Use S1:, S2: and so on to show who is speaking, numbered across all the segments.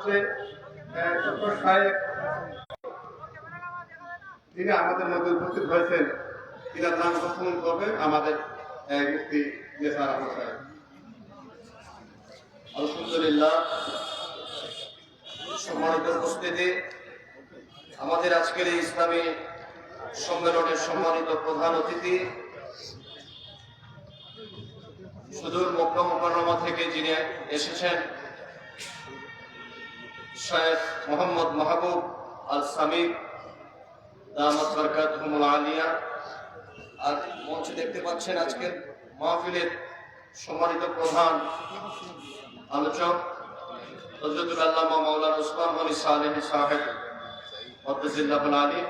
S1: হচ্ছে ডক্টর সাহেব, তিনি আমাদের মধ্যে উপস্থিত হয়েছেন। তিনার নাম উপস্থাপন করবেন আমাদের মুফতি নেসার আহমদ সাহেব।
S2: আলহামদুলিল্লাহ, সম্মানিত উপস্থিতি, আমাদের আজকের এই ইসলামী সম্মেলনের সম্মানিত প্রধান অতিথি, সুদূর মক্কা মুকাররমা থেকে যিনি এসেছেন, শায়েখ মোহাম্মদ মাহবুব আল সামির দামাত বারকাতুহুমুল আলিয়া। আর মঞ্চে দেখতে পাচ্ছেন আজকের মাহফিলের সম্মানিত প্রধান আলোচক হযরতুল আল্লামা মাওলানা উসমান গনি সালেহ সাহেব মুফতিজুল্লাহুল আলী।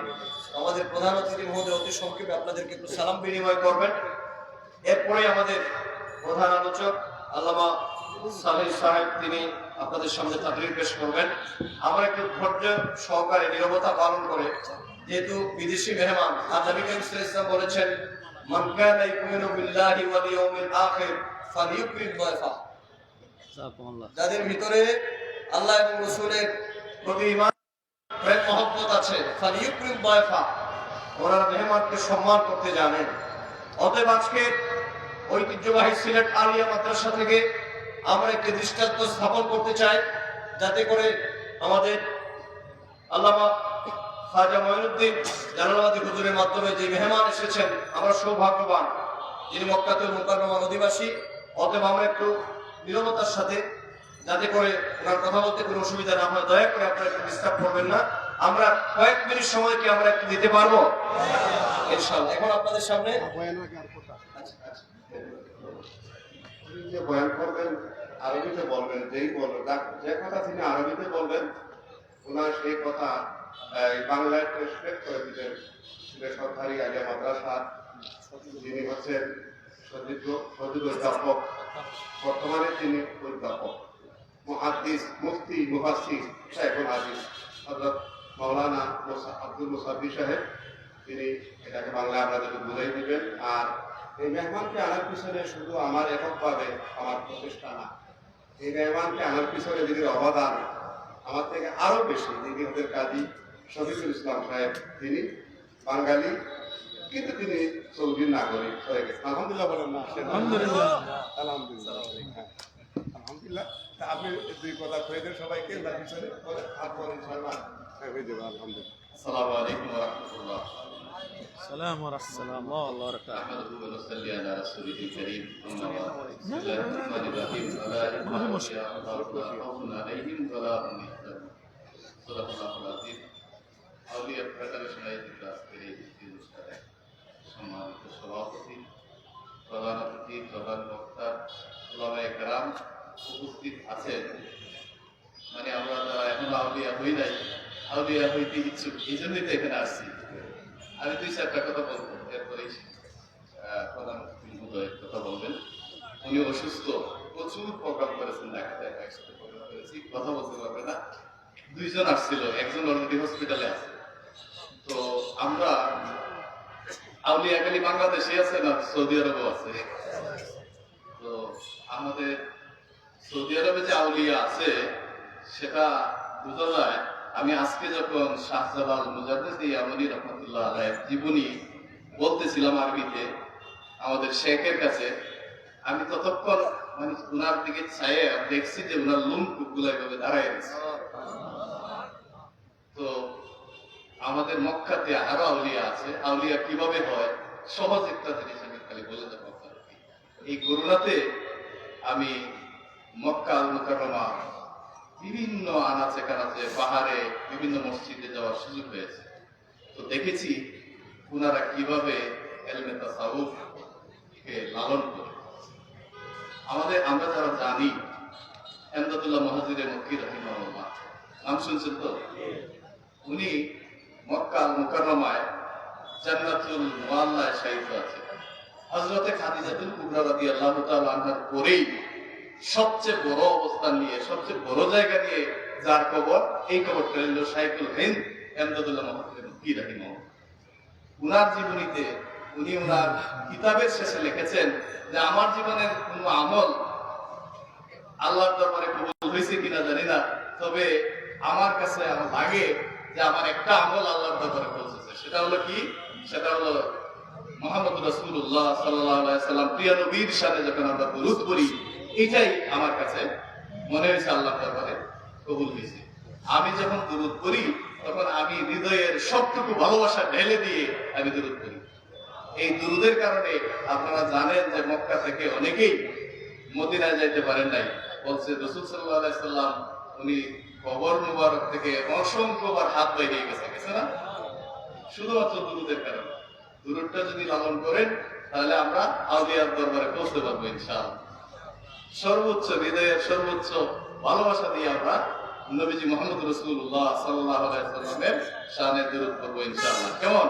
S2: আমাদের প্রধান অতিথি মহোদয় অতি সংক্ষেপে আপনাদেরকে একটু সালাম বিনিময় করবেন। এরপরে আমাদের প্রধান আলোচক আল্লামা সালেহ সাহেব তিনি আপনাদের সামনে তাকরীর পেশ করবেন। আমরা একটু ধৈর্য সহকারে নীরবতা পালন করে, যেহেতু বিদেশি মেহমান, আর নবী করিম সাল্লাল্লাহু আলাইহি ওয়াসাল্লাম বলেছেন, মান কানা ইউমিনু বিল্লাহি ওয়াল ইয়াউমিল আখির ফালইউকরিম দায়ফা। যাদের ভিতরে আল্লাহ এবং রাসূলের প্রতি ঈমান প্রেম মহব্বত আছে, ফালইউকরিম দায়ফা, ওনারা মেহমানকে সম্মান করতে জানেন। অতএব আজকে ঐতিহ্যবাহী সিলেট আলিয়া মাদ্রাসা থেকে আমরা একটি দৃষ্টান্ত স্থাপন করতে চাই, যাতে করে আমাদের আল্লামা খাজা মঈনুদ্দিন জালালাবাদী হুজুরের মাধ্যমে যে মেহমান এসেছেন, আমরা সৌভাগ্যবান যিনি মক্কাতুল মুকাররমার অধিবাসী। অতএব আমরা একটু নীরবতার সাথে, যাতে করে ওনার কথা বলতে কোনো অসুবিধা না হয়, দয়া করে আপনারা একটু ডিস্টার্ব করবেন না। আমরা কয়েক মিনিট সময় কি আমরা একটু দিতে পারবো ইনশাআল্লাহ। এখন আপনাদের সামনে
S1: যে বয়ান করবেন আরবিতে বলবেন, যেই বলবেন যে কথা তিনি আরবিতে বলবেন, ওনার সেই কথা বাংলায় ট্রান্সলেট করে দিলেন সরকারি আলিয়া মাদ্রাসা, যিনি হচ্ছেন সজিদ অধ্যাপক, বর্তমানে তিনি অধ্যাপক, মুহাদ্দিস, মুফতি, মুফাসসির, শাইখুল হাদিস হযরত মাওলানা আব্দুল মুসাব্বি সাহেব, তিনি এটাকে বাংলা আপনাদেরকে বুঝাই দিবেন। আর এই মেহমানকে আনার পিছনে শুধু আমার এককভাবে আমার প্রচেষ্টা না, এই মেহমানকে আনার পিছনে যিনি অবদান আমার থেকে আরো বেশি, যিনি ওদের কাজী শফিকুল ইসলাম সাহেব, তিনি বাঙালি কিন্তু তিনি সৌদির নাগরিক হয়ে গেছেন। আলহামদুলিল্লাহ বলেন না? আলহামদুলিল্লাহ, আলহামদুলিল্লাহ, হ্যাঁ আলহামদুলিল্লাহ। আপনি দুই কথা কয়ে দেন সবাইকে, তার পিছনে তারপর ইনশাআল্লাহ হয়ে যাবে। আলহামদুলিল্লাহ।
S2: আসসালামু আলাইকুম ওয়া রাহমাতুল্লাহ।
S3: السلام ورحمة الله وبركاته.
S2: نحمده ونصلي على رسوله الكريم. أما بعد. بسم الله الرحمن الرحيم. أولئك لا خوف عليهم ولا هم يحزنون. صدق الله العظيم. আউলিয়া ফেডারেশন আয়োজিত আজকের এই অনুষ্ঠানে সম্মানিত সভাপতি, প্রধান অতিথি, প্রধান বক্তা, উলামায়ে কেরাম উপস্থিত আছেন। মানে আমরা যারা এখনো আউলিয়া হই নাই, আউলিয়া হইতে ইচ্ছুক, এই জন্যই তো এখানে আসছি। আমি দুই চারটা কথা বলবো, এরপরেই প্রধান অতিথি মহোদয় কথা বলবেন। উনি অসুস্থ, প্রচুর প্রোগ্রাম করেছেন, একসাথে প্রোগ্রাম করেছি, কথা বলতে পারবে না। দুইজন আসছিল, একজন অলরেডি হসপিটালে আছে। তো আমরা আউলিয়া খালি বাংলাদেশে আছে না, সৌদি আরবও আছে। তো আমাদের সৌদি আরবে যে আউলিয়া আছে সেটা বোঝা যায়। আমি আজকে যখন শাহজালাল মুজাদ্দিদ ইয়ামানি রহমাতুল্লাহ আলাইহির জীবনী বলতেছিলাম আরবিতে আমাদের শেখের কাছে, আমি ততক্ষণ মানে উনার দিকে চাইয়ে দেখছি যে উনার লোমকূপগুলো এভাবে দাঁড়ায় গেছে। তো আমাদের মক্কাতে আরো আউলিয়া আছে। আউলিয়া কিভাবে হয়, সহজ একটা জিনিস আমি খালি বলে দেবো আপনাদেরকে। এই করোনাতে আমি মক্কা আল মুকাররমা বিভিন্ন আনাচে কানাচে, পাহাড়ে, বিভিন্ন মসজিদে যাওয়ার সুযোগ হয়েছে। তো দেখেছি ওনারা কিভাবে ইলমে তাসাউফ কে লালন করে। আমরা যারা জানি, এমদাদুল্লাহ মুহাজিরে মক্কি রাহিমাহুল্লাহ নাম শুনছেন তো? উনি মক্কা আল মুকাররমায় জান্নাতুল মুআল্লায় শায়িত আছে। হযরতে খাদিজাতুল কুবরা রাদিয়াল্লাহু তাআলা আনহার পরেই সবচেয়ে বড় অবস্থান নিয়ে, সবচেয়ে বড় জায়গা নিয়ে যার কবর, এই কবরটা হল শাইখুল হিন্দ এমদাদুল্লাহ মুহাজিরে মক্কি রাহিমাহুল্লাহ। উনার জীবনীতে উনি উনার কিতাবের শেষে লিখেছেন যে আমার জীবনের কোন আমল আল্লাহর দরবারে কবুল হয়েছে কিনা জানি না, তবে আমার কাছে আমার লাগে যে আমার একটা আমল আল্লাহর দরবারে পৌঁছেছে। সেটা হলো কি? সেটা হলো মুহাম্মদ রাসূলুল্লাহ সাল্লাল্লাহু আলাইহি সাল্লাম প্রিয় নবীর সাথে যখন আমরা দুরূদ পড়ি, এটাই আমার কাছে মনে হয়েছে আল্লাহর দরবারে কবুল হয়েছে। আমি যখন দুরূদ পড়ি তখন আমি হৃদয়ের সবটুকু ভালোবাসা ঢেলে দিয়ে আমি দুরূদ পড়ি। এই দুরূদের কারণে আপনারা জানেন যে মক্কা থেকে অনেকেই মদিনায় যাইতে পারেন নাই। বলছে রাসূল সাল্লাল্লাহু আলাইহি সাল্লাম উনি কবর মুবারক থেকে অসংখ্যবার হাত বাইরে গেছে না, শুধুমাত্র দুরূদের কারণে। দুরূদটা যদি লালন করেন তাহলে আমরা আউলিয়ার দরবারে পৌঁছতে পারবো ইনশাআল্লাহ। সর্বোচ্চ হৃদয়ের সর্বোচ্চ ভালোবাসা দিয়ে আমরা নবীজি মুহাম্মদ রাসূলুল্লাহ সাল্লাল্লাহু আলাইহি সাল্লামের শানে দুরূদ পড়বো ইনশাআল্লাহ। কেমন?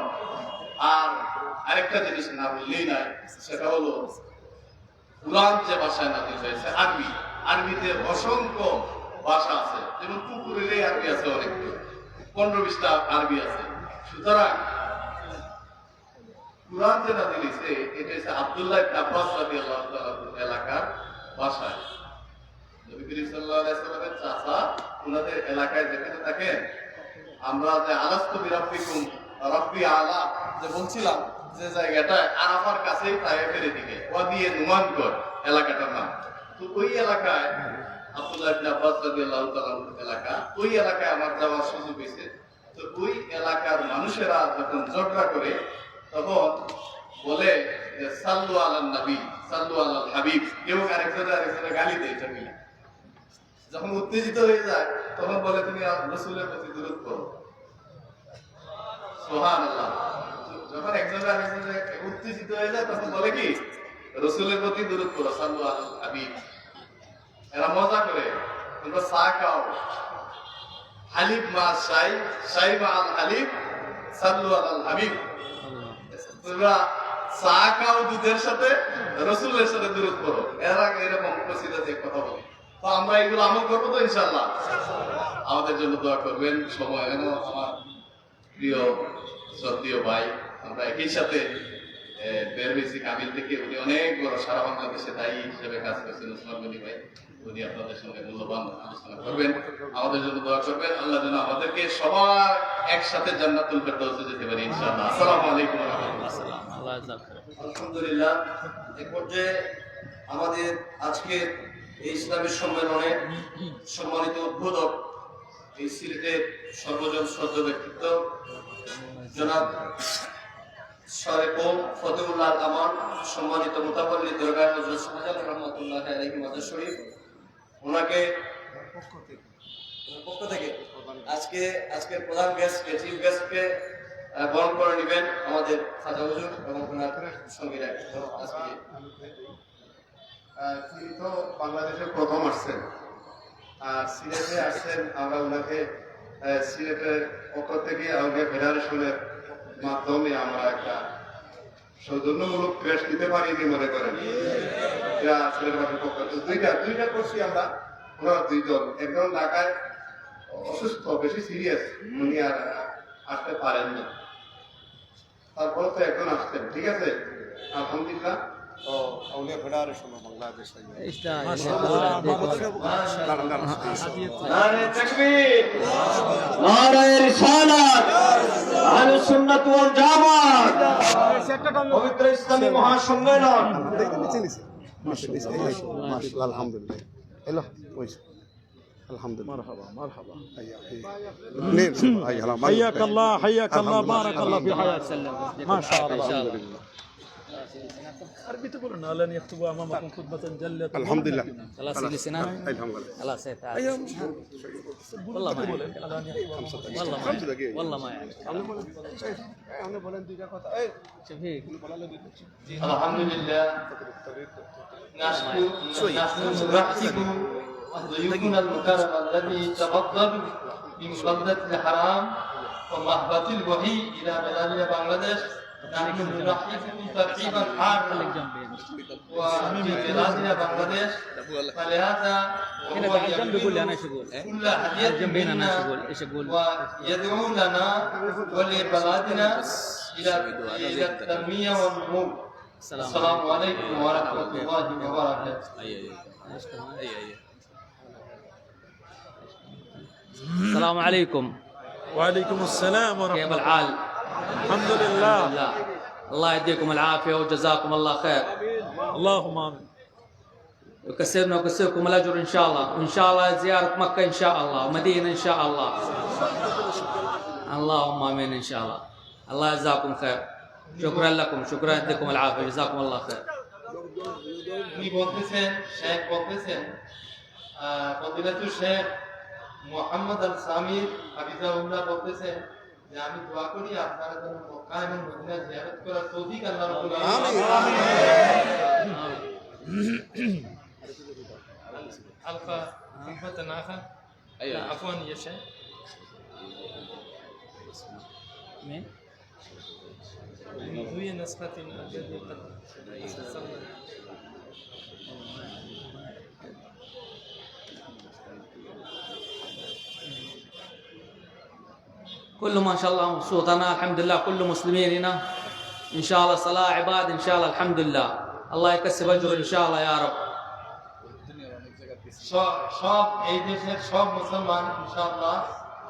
S2: আর আরেকটা জিনিস না বললেই নাই, সেটা হলো কুরআন যে ভাষায় নাযিল হয়েছে আরবি। আরবিতে অসংখ্য ভাষা আছে, যেমন কুকুরেরই আরবি আছে অনেকগুলো, 15-20টা আরবি আছে। সুতরাং কুরআন যে নাযিল হয়েছে এটা হচ্ছে আব্দুল্লাহ ইবনে আব্বাস রাদিয়াল্লাহু তাআলা এলাকার ভাষায়। নবী করিম সাল্লাল্লাহু আলাইহি সাল্লামের চাচা ওনাদের এলাকায় যেখানে থাকেন, আমরা যে আলাস্তু বিরাব্বিকুম রাব্বি আলা যে বলছিলাম, যে জায়গাটা আরাফার কাছেই তায়েফের দিকে ওয়াদি নুমানগর এলাকাটার নাম। তো ওই এলাকায় আব্দুল্লাহ ইবনে আব্বাস রাদিয়াল্লাহু তাআলা এলাকা, ওই এলাকায় আমার যাওয়ার সুযোগ হয়েছে। তো ওই এলাকার মানুষেরা যখন ঝগড়া করে তখন বলে যে সাল্লু আলান নবী সাল্লু আলাল হাবিব, কেউ আরেকজনের গালি দেয়। এটা মিলে যখন উত্তেজিত হয়ে যায় তখন বলে তুমি রাসূলের প্রতি দুরূদ পড়ো। সুবহানাল্লাহ। যখন একজনের আরেকজনের উত্তেজিত হয়ে যায় তখন বলে কি রাসূলের প্রতি দুরূদ পড়ো, সাল্লু আলাল হাবিব। এরা মজা করে, তোমরা চা খাও, হালিব মা শাই, শাই মা আল হালিব, সাল্লু আলাল হাবিব। তোমরা চা খাও দুধের সাথে, রাসূলের সাথে দুরূদ পড়ো। এরা এরকম প্রসিদ্ধ কথা বলে। তো আমরা এগুলো আমল করবো তো ইনশাআল্লাহ। আমাদের জন্য দোয়া করবেন। সময় এনো আমার প্রিয় শ্রদ্ধেয় ভাই, আমরা একই সাথে বের হয়েছি কাবিল থেকে। উনি অনেক বড় সারা বাংলাদেশে দায়ী হিসেবে কাজ করছেন, ওসমান গনি ভাই। উনি আপনাদের সঙ্গে মূল্যবান আলোচনা করবেন। আমাদের জন্য দোয়া করবেন, আল্লাহ যেন আমাদেরকে সবার একসাথে জান্নাতুল ফেরদাউসে যেতে পারি ইনশাআল্লাহ। আসসালামু আলাইকুম ওয়া রাহমাতুল্লাহ।
S4: আলহামদুলিল্লাহ, এই পর্যায়ে আমাদের আজকে এই ইসলামী সম্মেলনে সম্মানিত উদ্বোধক, এই সিলেটের সর্বজন শ্রদ্ধ ব্যক্তিত্ব জনাব শারেকুম ফতেউল্লাহ আমান, সম্মানিত মুতাওয়াল্লি দরগাহ হযরত শাহজালাল রহমাতুল্লাহ আলাইহি মাজার শরীফ, ওনাকে পক্ষ থেকে আজকের প্রধান গেস্টকে, চিফ গেস্টকে বরণ করে নেবেন আমাদের খাজা হুজুর এবং ওনার সঙ্গীরা। আজকে
S1: তিনি তো বাংলাদেশে প্রথম আসছেন, আর সিলেটে আসছেন। আমরা ওনাকে সিলেটের পক্ষ থেকে আউলিয়া ফেডারেশনের মাধ্যমে আমরা একটা সৌজন্যমূলক ক্রেশ দিতে পারি কি মনে করেন? সিলেটবাসীর পক্ষ থেকে দুইটা করছি আমরা। ওনারা দুইজন, একজন ঢাকায় অসুস্থ, বেশি সিরিয়াস, উনি আর আসতে পারেন না। তারপর তো একজন আসছেন, ঠিক আছে, আলহামদুলিল্লাহ।
S5: আউলিয়া ফেডারেশন বাংলাদেশ।
S4: নারে তাকবীর, নারে রিসালাত, আহলে সুন্নাত ওয়াল জামাত, পবিত্র ইসলামী মহাসম্মেলন।
S5: মাশাআল্লাহ, আলহামদুলিল্লাহ। এলো কইছে আলহামদুলিল্লাহ।
S3: مرحبا مرحبا
S5: حياك
S3: الله حياك الله بارك الله في حياتك ما شاء الله. عربي تقولون لن يكتبوا امامكم خطبه جلت
S5: الحمد لله.
S6: خلاص يجلسنا
S5: الحمد لله.
S6: خلاص تعال والله ما والله ما يعني
S5: আমরা বলেন দুইটা কথা। এই
S6: شوفيك
S2: আলহামদুলিল্লাহ, نرحب ضيوفنا المكرم الذي تفضلوا من بلدة الحرام ومهبط الوحي إلى بلادنا بنغلاديش. نحن نرحبكم ترحيبا حارا وفي بلادنا بنغلاديش، فلهذا
S6: هنا بعد جنب يقول لي انا ايش اقول
S2: كل هدية
S6: جنبين انا ايش اقول
S2: ويدعو لنا ولبلادنا إلى التنمية والنمو. السلام عليكم ورحمة الله وبركاته.
S6: اي السلام عليكم.
S3: وعليكم السلام ورحمة
S6: كيف
S3: الله.
S6: الحال؟
S3: الحمد لله.
S6: لا. الله يديكم العافية وجزاكم الله خير.
S3: اللهم آمين.
S6: يكسرنا ويكسركم الأجر إن شاء الله، وإن شاء الله زيارة مكة إن شاء الله ومدينة إن شاء الله. اللهم آمين إن شاء الله. الله يجزاكم خير. شكرا لكم، شكرا يديكم العافية، جزاكم الله خير.
S4: উনি বলতেছেন, শেখ বলতেছেন, ফজিলাতুল শেখ মুহাম্মদ আল সামির হাফিজাহুল্লাহ বলতেছেন যে আমি দোয়া করি আপনারা যেন মক্কা এবং মদিনা জিয়ারত করার তৌফিক আল্লাহ রাব্বুল আলামিন।
S7: حلقة خدمة آخر عفوا يا شيخ
S6: مين؟
S7: هي نسخة الذي قد استفسرنا.
S6: كله ما شاء الله مبسوط. أنا الحمد لله كل مسلمين هنا إن شاء الله صلاة عباد إن شاء الله الحمد لله. الله يكسب أجر إن شاء الله يا رب.
S4: সব এই দেশের সব মুসলমান ইনশাআল্লাহ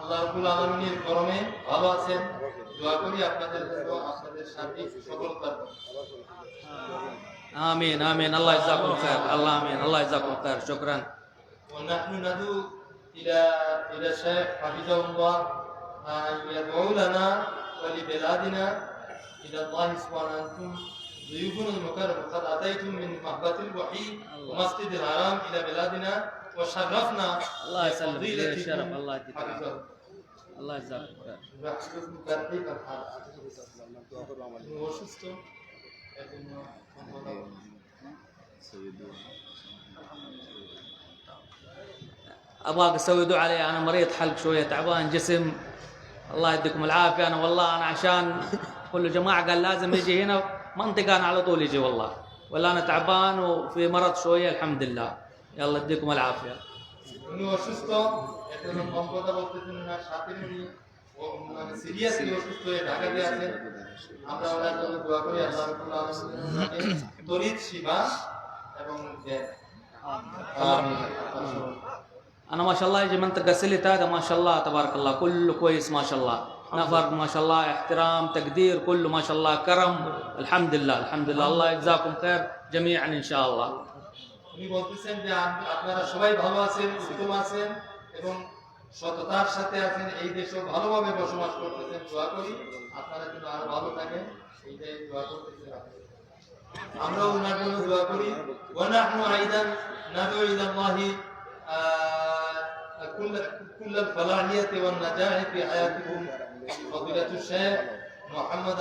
S4: আল্লাহ রাব্বুল আলামিনের করমে ভালো আছেন। দোয়া করি আপনাদের জন্য আপনাদের সার্বিক সফলতা।
S6: آمين آمين. الله يجزاكم خير. الله آمين. الله يجزاكم خير. شكرا.
S4: ونحن ندعو إلى الشيخ حفظه الله أن يدعو لنا ولبلادنا إلى الله سبحانه. أنتم ضيوفنا المكرم قد أتيتم من محبة الوحي ومسجد الحرام إلى بلادنا وشرفنا.
S6: الله يسلمك. لي الشرف. الله يديك
S4: حفظه
S6: الله يجزاكم خير.
S4: অসুস্থ
S6: ابغاك تسوي دعاء علي، انا مريض حلق شويه، تعبان جسم. الله يديكم العافيه. انا والله انا عشان كل جماعه قال لازم يجي هنا منطقه انا على طول يجي والله، ولا انا تعبان وفي مرض شويه الحمد لله. يلا يديكم العافيه.
S4: উনি অসুস্থ, এখন কথা বলতেছেন না, সাথে উনি মানে সিরিয়াসলি অসুস্থ হয়ে ঢাকা দিয়ে আছেন। আমরা ওনার জন্য দোয়া করি আল্লাহ রাব্বুল আলামিন তরিত শিফা এবং জ্ঞান। আমিন।
S6: انا ما شاء الله يجي منطقه سلت هذا ما شاء الله تبارك الله كله كويس ما شاء الله، نفر ما شاء الله، احترام، تقدير، كله ما شاء الله، كرم. الحمد لله الحمد لله. الله يجزاكم خير جميعا ان شاء الله.
S4: উনি বলতেছেন যে আপনারা সবাই ভালো আছেন, উত্তম আছেন এবং সততার সাথে আছেন, এই দেশেও ভালোভাবে বসবাস করতেছেন। দোয়া করি আপনারা যেন আরো ভালো থাকেন, এইটাই দোয়া করতেছেন। আমরাও ওনার জন্য দোয়া করি। ونحن أيضا ندعو إلى الله كل الفلاحية والنجاح في حياتكم. فضيلة الشيخ محمد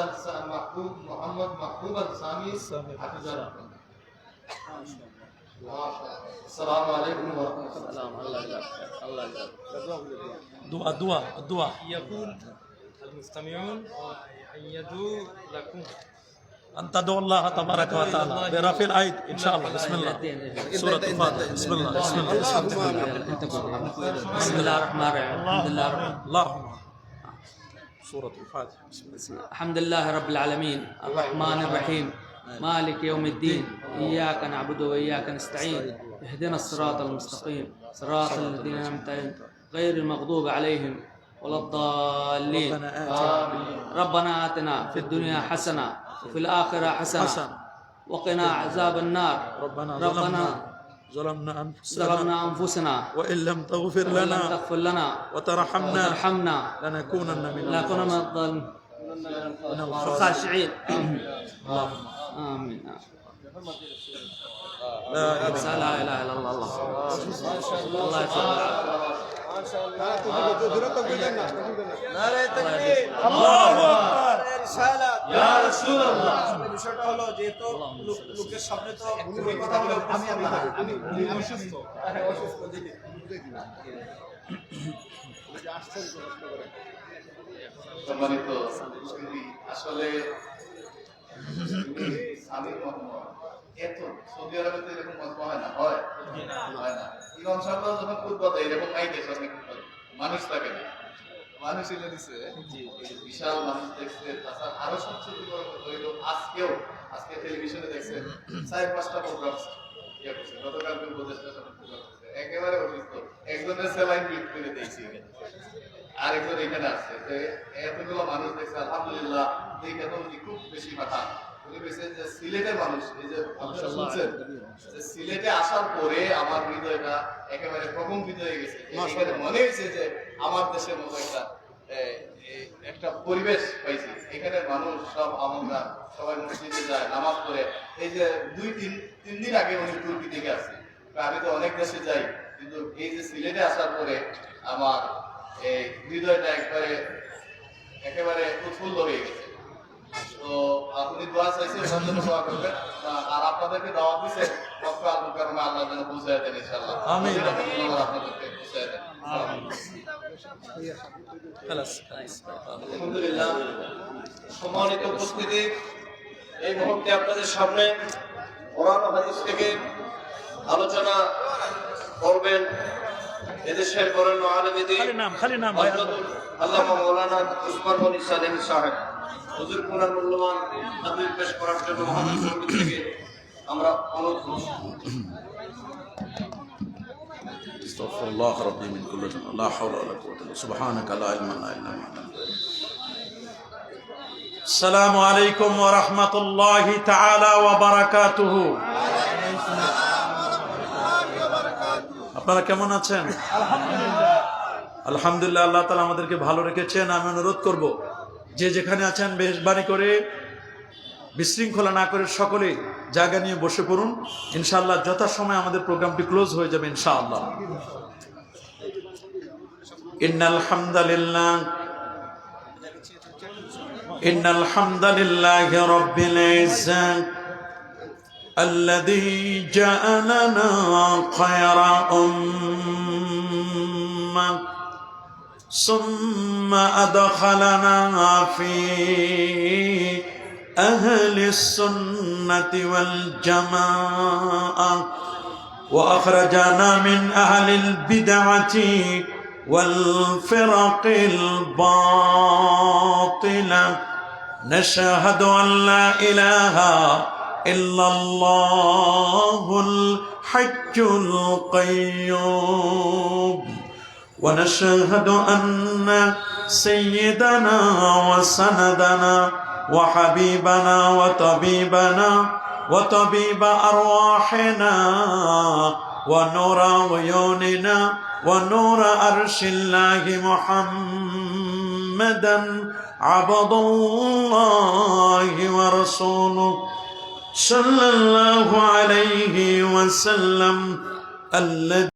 S4: محبوب السامي حفظه الله. السلام عليكم ورحمة الله.
S6: سلام. الله يجزاك الله يجزاك.
S3: دعاء
S7: يقول المستمعون أن يدعو لكم
S3: أن تدعو الله تبارك وتعالى برفع الأيد إن شاء الله. بسم الله. سورة الفاتحة. بسم الله. بسم الله.
S6: بسم الله الرحمن الرحيم. الحمد لله رب
S3: اللهم سورة الفاتحة. بسم الله.
S6: الحمد لله رب العالمين الرحمن الرحيم مالك يوم الدين. إياك نعبد وإياك نستعين. اهدنا الصراط المستقيم صراط الذين أنعمت عليهم غير المغضوب عليهم ولا الضالين. ربنا آتنا في الدنيا حسنة وفي الآخرة حسنة وقنا عذاب النار.
S3: ربنا ظلمنا أنفسنا وإن لم تغفر لنا وترحمنا لنكونن من
S6: الخاشعين. آمين. لا إله إلا الله. الله يسلمك.
S8: বিষয়টা হলো যেহেতু লোকের সামনে তো কথা বলে আমি অসুস্থ
S1: সম্মানিত আসলে এত সৌদি আরবে তো এরকম মজমা হয় না, হয় না। ইমাম সাহেব যখন খুতবা দেয় এরকম মাইকে সামনে মানুষ থাকে না, মানুষ এনে দিছে, বিশাল মানুষ দেখছে। তাছাড়া আরো সবচেয়ে বড় কথা হইল আজকে টেলিভিশনে দেখছেন 4-5টা প্রোগ্রাম ইয়ে করছে। গতকাল উপদেষ্টা প্রোগ্রাম করছে, একেবারে অসুস্থ, একজনের স্যালাইন বিট করে দিয়েছি। আরেকজন এখানে আসছে যে এতগুলো মানুষ দেখছে আলহামদুলিল্লাহ দেখে তো উনি খুব বেশি পাঠান। উনি বলছেন যে সিলেটের মানুষ, এই যে আপনারা শুনছেন যে সিলেটে আসার পরে আমার হৃদয়টা একেবারে প্রকম্পিত হয়ে গেছে। এখানে মনে হয়েছে যে আমার দেশের মতো একটা পরিবেশ পাইছি। এখানে মানুষ সব আমরা সবাই মসজিদে যায়, নামাজ পড়ে। এই যে 2-3 দিন আগে উনি তুর্কি থেকে আসছে। আমি তো অনেক দেশে যাই, কিন্তু এই যে সিলেটে আসার পরে আমার এই হৃদয়টা একেবারে উৎফুল্ল হয়ে গেছে। তো আপনি দোয়া চাইছেন, জন্য দোয়া করবেন। আর আপনাদেরকে দাওয়াত দিচ্ছেন মক্কা আল মুকাররমে, আল্লাহ যেন পৌঁছায় দেন ইনশাআল্লাহ।
S3: আমিন।
S1: আপনাদেরকে পৌঁছায় দেন।
S2: আলহামদুলিল্লাহ, সম্মানিত উপস্থিতি, এই মুহূর্তে আপনাদের সামনে কোরআন ও হাদিস থেকে আলোচনা করবেন এদেশের বরেণ্য আলেম দ্বীন
S3: খালি নাম ভাই।
S2: হযরতুল আল্লামা মাওলানা উসমান গনি সালেহী সাহেব হুজুর কোরআন মূল্যবান তাকরীর পেশ করার জন্য মহান সমিতি থেকে আমরা অনুরোধ করছি।
S3: استغفر الله ربي من كل ذنب لا حول ولا قوة الا سبحانك لا علم لنا الا ما علمتنا. السلام عليكم ورحمة الله تعالى وبركاته. আপনারা কেমন আছেন? আলহামদুলিল্লাহ, আল্লাহ তাআলা আমাদেরকে ভালো রেখেছেন। আমি অনুরোধ করব যে যেখানে আছেন মেহরবানি করে বিশৃঙ্খলা না করে সকলে জায়গা নিয়ে বসে পড়ুন। ইনশাআল্লাহ যথাসময়ে আমাদের প্রোগ্রামটি ক্লোজ হয়ে যাবে ইনশাআল্লাহ। ইন্নাল হামদালিল্লাহি রাব্বিল ইজ্জাত الذي جعلنا خير أمة ثم أدخلنا في أهل السنة والجماعة وأخرجنا من أهل البدعة والفرق الباطلة نشهد أن لا إله إلا الله الحي القيوم ونشهد أن سيدنا وسندنا وحبيبنا وطبيب أرواحنا ونور عيوننا ونور عرش الله محمدا عبد الله ورسوله صلى الله عليه وسلم الذي